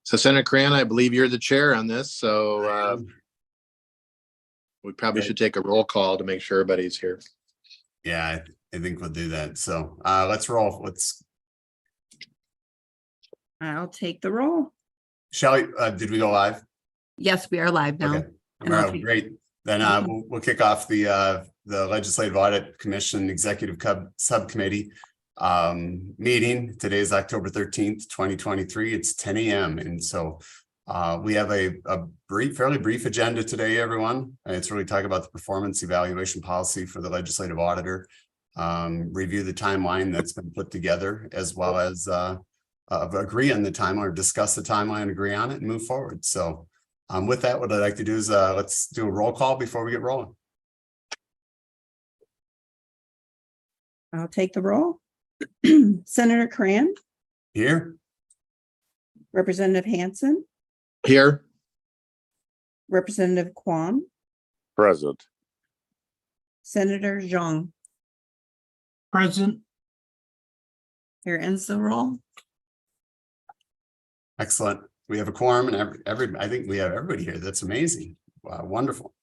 So Senator Cran, I believe you're the chair on this, so we probably should take a roll call to make sure everybody's here. Yeah, I think we'll do that. So let's roll. I'll take the roll. Shelley, did we go live? Yes, we are live now. Okay. All right, great. Then we'll kick off the Legislative Audit Commission Executive Subcommittee meeting. Today is October 13th, 2023. It's 10 a.m. And so we have a fairly brief agenda today, everyone. It's really talking about the performance evaluation policy for the legislative auditor, review the timeline that's been put together, as well as agree on the timeline or discuss the timeline, agree on it, and move forward. So with that, what I'd like to do is let's do a roll call before we get rolling. I'll take the roll. Senator Cran, Here. Representative Hansen, Here. Representative Quam, Present. Senator Zhang. Present. Here ends the roll. Excellent. We have a quorum, and I think we have everybody here. That's amazing. Wow, wonderful.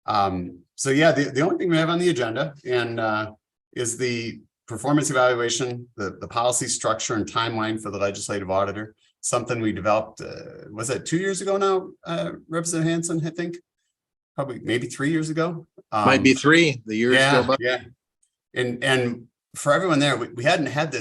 So yeah, the only thing we have on the agenda is the performance evaluation, the policy structure and timeline for the legislative auditor. Something we developed, was that 2 years ago now, Representative Hansen, I think? Probably maybe 3 years ago. Might be 3. The years go by. Yeah. And for everyone there, we hadn't had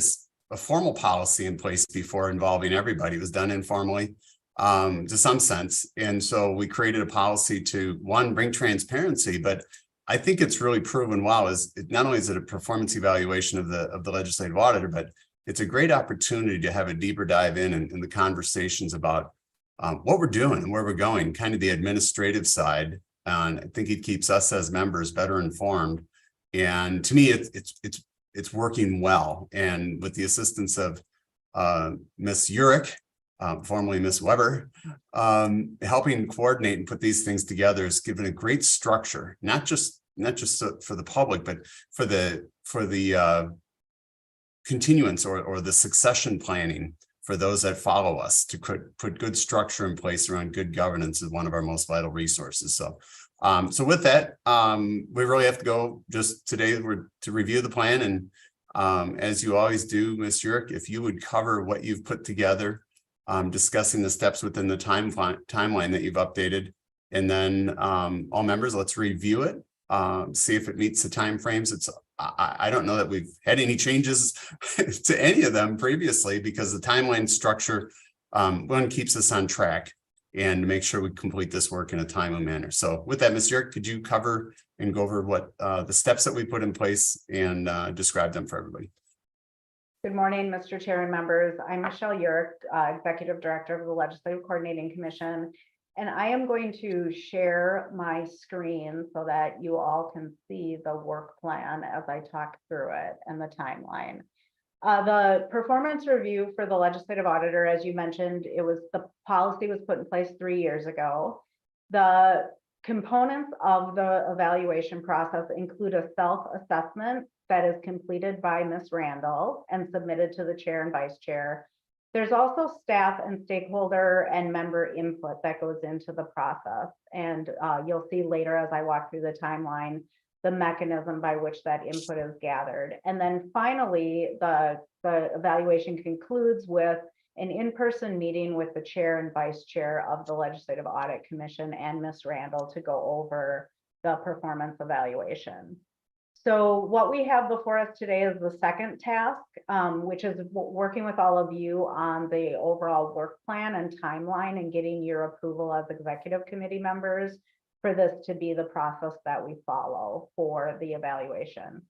a formal policy in place before involving everybody. It was done informally to some sense. And so we created a policy to, one, bring transparency, but I think it's really proven well. Not only is it a performance evaluation of the legislative auditor, but it's a great opportunity to have a deeper dive in the conversations about what we're doing and where we're going, kind of the administrative side. And I think it keeps us as members better informed. And to me, it's working well. And with the assistance of Ms. Urich, formerly Ms. Weber, helping coordinate and put these things together has given a great structure, not just for the public, but for the continuance or the succession planning for those that follow us, to put good structure in place around good governance is one of our most vital resources. So with that, we really have to go just today to review the plan. And as you always do, Ms. Urich, if you would cover what you've put together, discussing the steps within the timeline that you've updated, and then all members, let's review it, see if it meets the timeframes. I don't know that we've had any changes to any of them previously, because the timeline structure one keeps us on track and make sure we complete this work in a timely manner. So with that, Ms. Urich, could you cover and go over what the steps that we put in place and describe them for everybody? Good morning, Mr. Chair and members. I'm Michelle Urich, Executive Director of the Legislative Coordinating Commission, and I am going to share my screen so that you all can see the work plan as I talk through it and the timeline. The performance review for the legislative auditor, as you mentioned, the policy was put in place 3 years ago. The components of the evaluation process include a self-assessment that is completed by Ms. Randall and submitted to the chair and vice chair. There's also staff and stakeholder and member input that goes into the process. And you'll see later as I walk through the timeline, the mechanism by which that input is gathered. And then finally, the evaluation concludes with an in-person meeting with the chair and vice chair of the Legislative Audit Commission and Ms. Randall to go over the performance evaluation. So what we have before us today is the second task, which is working with all of you on the overall work plan and timeline and getting your approval as executive committee members for this to be the process that we follow for the evaluation.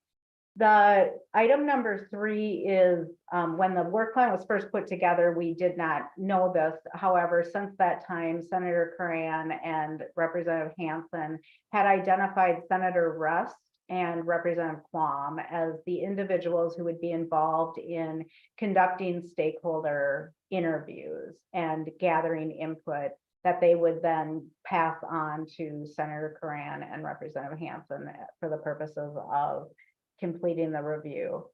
The item number 3 is when the work plan was first put together, we did not know this. However, since that time, Senator Curran and Representative Hansen had identified Senator Rust and Representative Quam as the individuals who would be involved in conducting stakeholder interviews and gathering input that they would then pass on to Senator Curran and Representative Hansen for the purposes of completing the review.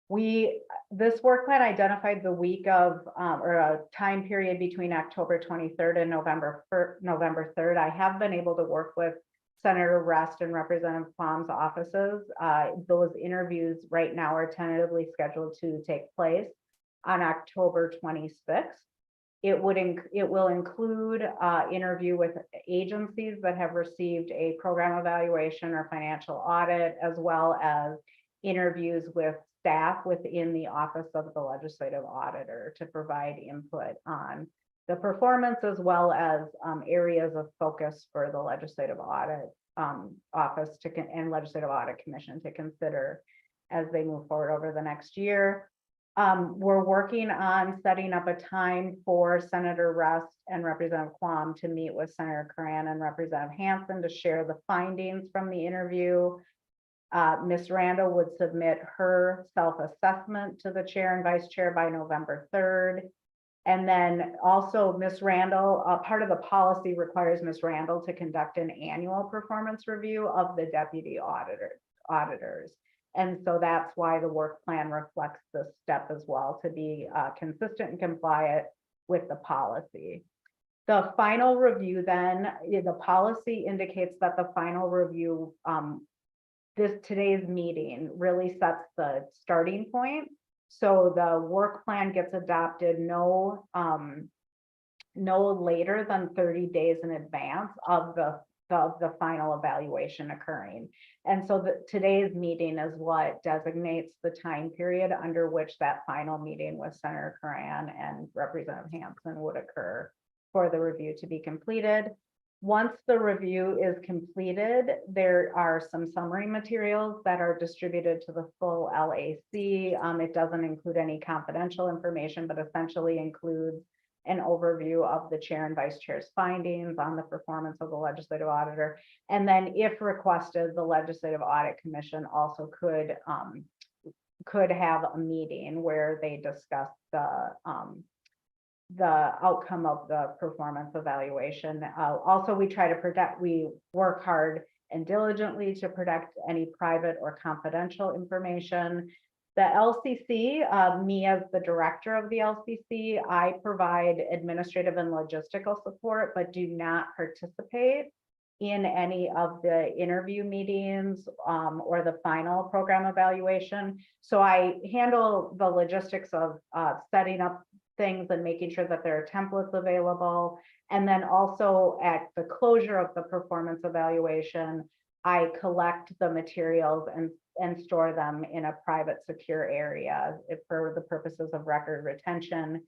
This work plan identified the week of, or a time period between October 23rd and November 3rd. I have been able to work with Senator Rest and Representative Quam's offices. Those interviews right now are tentatively scheduled to take place on October 26th. It will include interview with agencies that have received a program evaluation or financial audit, as well as interviews with staff within the Office of the Legislative Auditor to provide input on the performance, as well as areas of focus for the Legislative Audit Office and Legislative Audit Commission to consider as they move forward over the next year. We're working on setting up a time for Senator Rest and Representative Quam to meet with Senator Curran and Representative Hansen to share the findings from the interview. Ms. Randall would submit her self-assessment to the chair and vice chair by November 3rd. And then also Ms. Randall, part of the policy requires Ms. Randall to conduct an annual performance review of the deputy auditors. And so that's why the work plan reflects this step as well, to be consistent and compliant with the policy. The final review then, the policy indicates that the final review, today's meeting really sets the starting point. So the work plan gets adopted no later than 30 days in advance of the final evaluation occurring. And so today's meeting is what designates the time period under which that final meeting with Senator Curran and Representative Hansen would occur for the review to be completed. Once the review is completed, there are some summary materials that are distributed to the full LAC. It doesn't include any confidential information, but essentially includes an overview of the chair and vice chair's findings on the performance of the legislative auditor. And then if requested, the Legislative Audit Commission also could have a meeting where they discuss the outcome of the performance evaluation. Also, we work hard and diligently to protect any private or confidential information. The LCC, me as the director of the LCC, I provide administrative and logistical support, but do not participate in any of the interview meetings or the final program evaluation. So I handle the logistics of setting up things and making sure that there are templates available. And then also at the closure of the performance evaluation, I collect the materials and store them in a private, secure area for the purposes of record retention.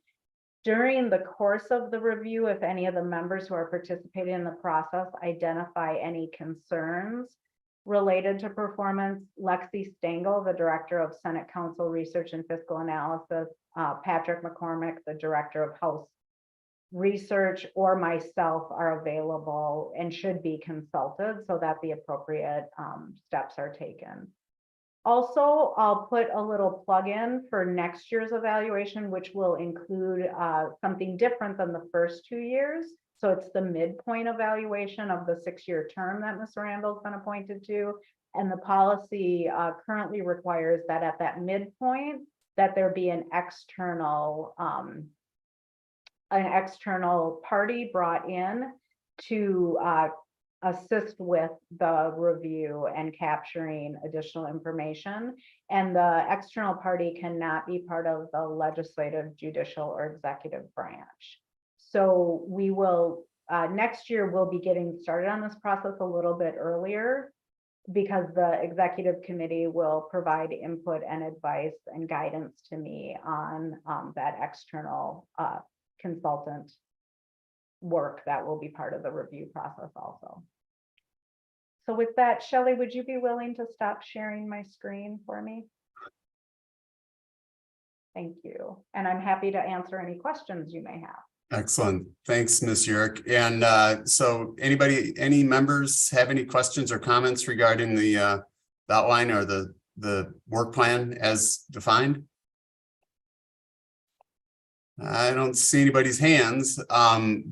During the course of the review, if any of the members who are participating in the process identify any concerns related to performance, Lexi Stengel, the Director of Senate Council Research and Fiscal Analysis, Patrick McCormick, the Director of House Research, or myself are available and should be consulted so that the appropriate steps are taken. Also, I'll put a little plug in for next year's evaluation, which will include something different than the first 2 years. So it's the midpoint evaluation of the 6-year term that Ms. Randall's been appointed to. And the policy currently requires that at that midpoint, that there be an external party brought in to assist with the review and capturing additional information. And the external party cannot be part of the legislative, judicial, or executive branch. So we will, next year, we'll be getting started on this process a little bit earlier because the executive committee will provide input and advice and guidance to me on that external consultant work that will be part of the review process also. So with that, Shelley, would you be willing to stop sharing my screen for me? Thank you. And I'm happy to answer any questions you may have. Excellent. Thanks, Ms. Yurk. And so any members have any questions or comments regarding the outline or the work plan as defined? I don't see anybody's hands.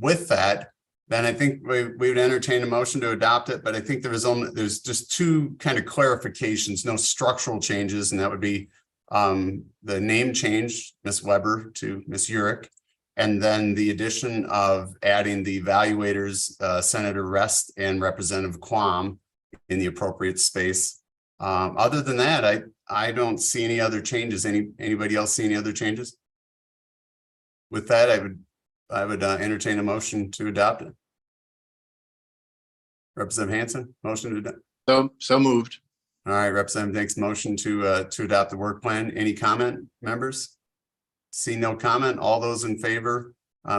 With that, then I think we would entertain a motion to adopt it, but I think there's just two kind of clarifications, no structural changes, and that would be The name change, Ms. Weber to Ms. Urick. And then the addition of adding the evaluators, Senator Rest and Representative Quam in the appropriate space. Other than that, I don't see any other changes. Anybody else see any other changes? With that, I would entertain a motion to adopt it. Representative Hanson, motion to adopt. So moved. All right, Representative Dink's motion to adopt the work plan. Any comment, members? See no comment. All those in favor,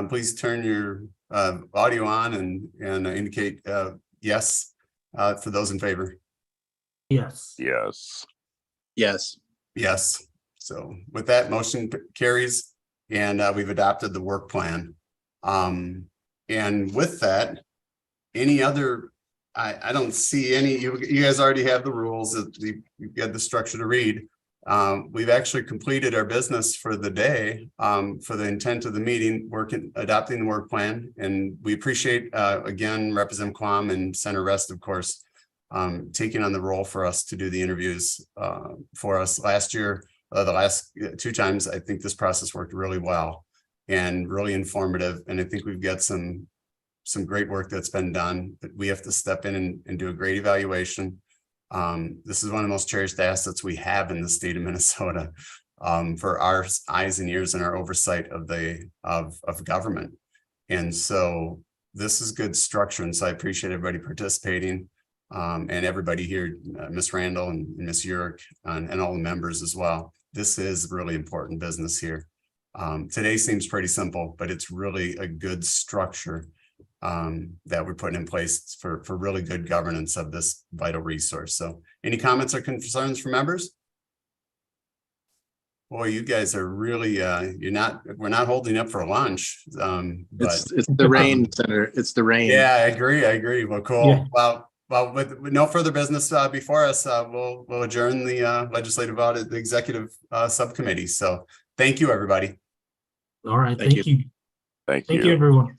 please turn your audio on and indicate yes for those in favor. Yes. Yes. Yes. Yes. So with that, motion carries and we've adopted the work plan. And with that, any other, I don't see any, you guys already have the rules that you've got the structure to read. We've actually completed our business for the day, for the intent of the meeting, adopting the work plan. And we appreciate, again, Representative Quam and Senator Rest, of course, taking on the role for us to do the interviews for us last year. The last 2 times, I think this process worked really well and really informative. And I think we've got some great work that's been done, but we have to step in and do a great evaluation. This is one of the most cherished assets we have in the state of Minnesota for our eyes and ears and our oversight of government. And so this is good structure. And so I appreciate everybody participating and everybody here, Ms. Randall and Ms. Urick and all the members as well. This is really important business here. Today seems pretty simple, but it's really a good structure that we're putting in place for really good governance of this vital resource. So any comments or concerns from members? Boy, you guys are really, we're not holding up for lunch. But It's the rain, Senator. It's the rain. yeah, I agree. Well, cool. Yeah. Well, with no further business before us, we'll adjourn the legislative audit, the executive subcommittee. So thank you, everybody. All right. Thank Thank you. Thank Thank you, you. everyone.